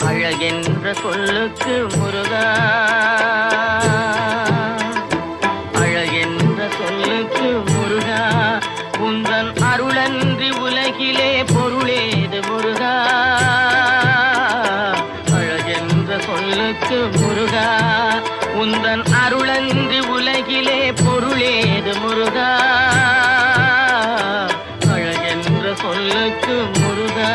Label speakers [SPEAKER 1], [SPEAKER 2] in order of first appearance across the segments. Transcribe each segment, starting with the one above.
[SPEAKER 1] அழகென்ற சொல்லுக்கு முருகா, அழகென்ற சொல்லுக்கு முருகா, உந்தன் அருளன்றி உலகிலே பொருளேது முருகா. அழகென்ற சொல்லுக்கு முருகா, உந்தன் அருளன்றி உலகிலே பொருளேது முருகா. அழகென்ற சொல்லுக்கு முருகா.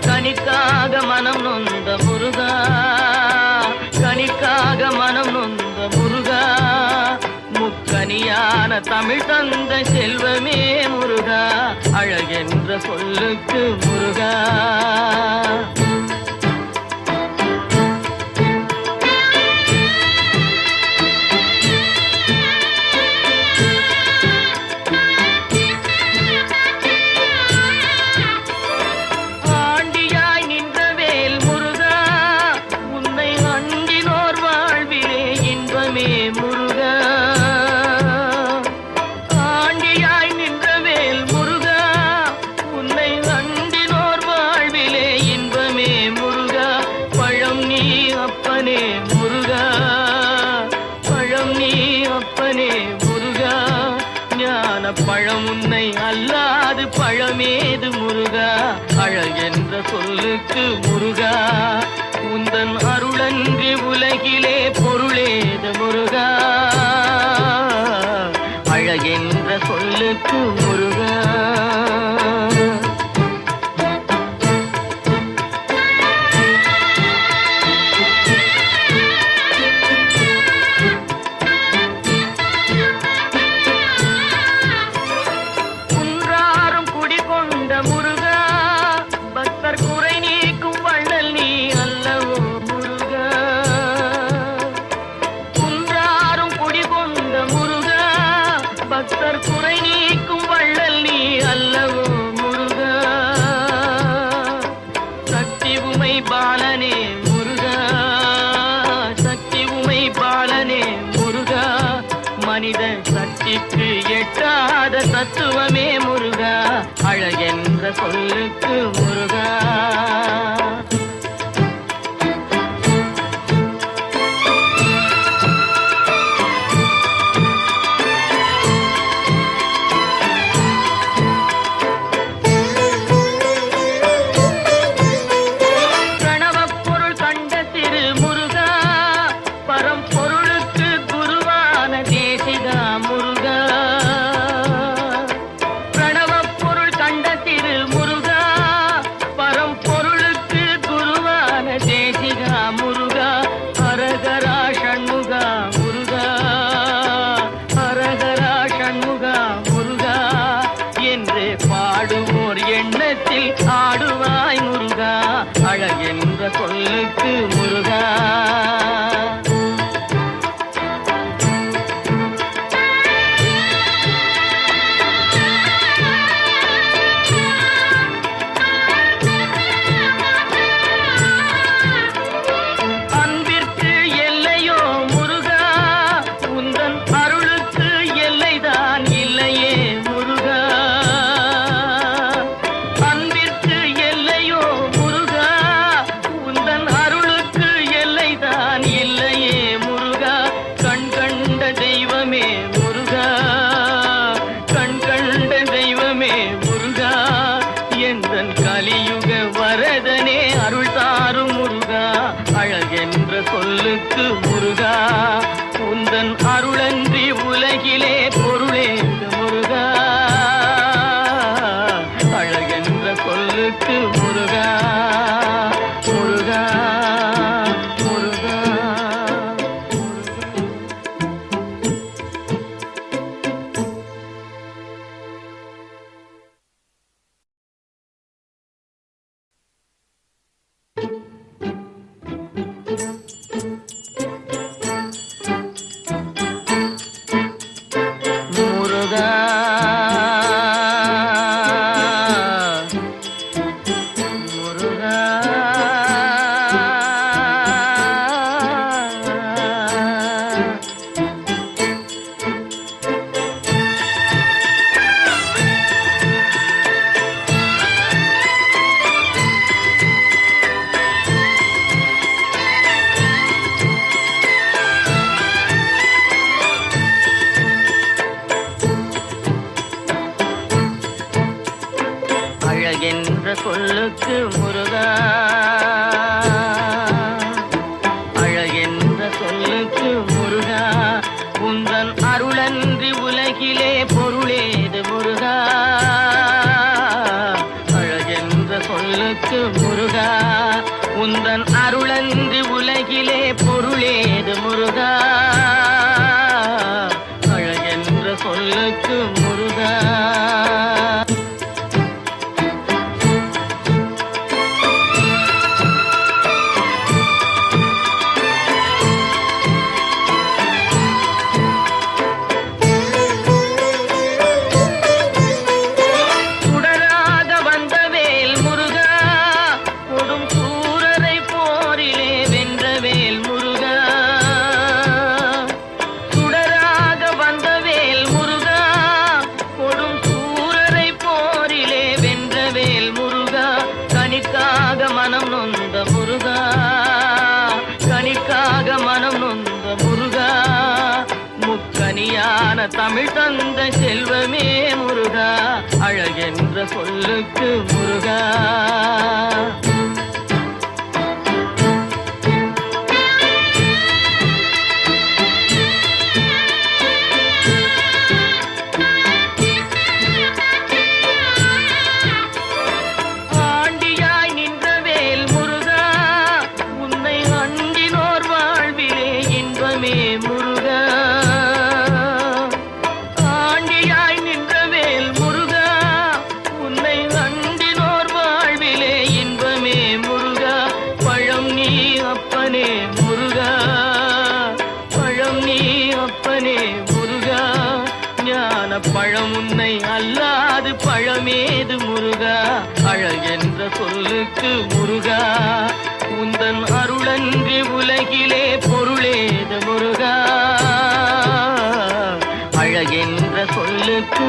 [SPEAKER 1] கனிக்காக மனம் நொந்த முருகா, கனிக்காக மனம் நொந்த முருகா, முக்கனியான தமிழ் தந்த செல்வமே முருகா. அழகென்ற சொல்லுக்கு முருகா. முருகா, ஆண்டியாய் நின்றவேல் முருகா, உன்னை அண்டினோர் வாழ்விலே இன்பமே முருகா. பழம் நீ அப்பனே முருகா, பழம் நீ அப்பனே முருகா, ஞான பழம் உன்னை அல்லாது பழமேது முருகா. அழகென்ற சொல்லுக்கு முருகா, உந்தன் அருளன்றி உலகிலே பொருளேது முருகா. அழகென்ற சொல்லுக்கு முருகா. குன்றாரும் குடிகொண்ட முருகா, பக்தர் குறை நீக்கும் வள்ளல் நீ அல்லவோ முருகா. குன்றாரும் குடிகொண்ட முருகா, பக்தர் குறை நீக்கும் வள்ளல் நீ அல்லவோ முருகா. சக்தி உமை பாலனே முருகா, சக்தி உமை பாலனே முருகா, மனித சக்திக்கு எட்டாத தத்துவமே முருகா. அழகென்ற சொல்லுக்கு முருகா. பாடுவோர் எண்ணத்தில் ஆடுவாய் முருகா. அழகென்ற சொல்லுக்கு முருகா. சொல்லுக்கு முருகா உந்தன் அருளன்றி உலகிலே பொருளேது முருகா அழகென்ற சொல்லுக்கு முருகா முருகா முருகா அழகென்ற சொல்லுக்கு முருகா அழகென்ற சொல்லுக்கு முருகா உந்தன் அருளன்றி உலகிலே பொருளேது முருகா அழகென்ற சொல்லுக்கு முருகா உந்தன் அருளன்றி உலகிலே பொருளேது முருகா அழகென்ற சொல்லுக்கு முருகா தமிழ் தந்த செல்வமே முருகா அழகென்ற சொல்லுக்கு முருகா ஆண்டியாய் நின்ற வேல் முருகா உன்னை அண்டினோர் வாழ்விலே இன்பமே முருகா பழம் உன்னை அல்லாது பழமேது முருகா அழகென்ற சொல்லுக்கு முருகா உந்தன் அருளன்றி உலகிலே பொருளேது முருகா அழகென்ற சொல்லுக்கு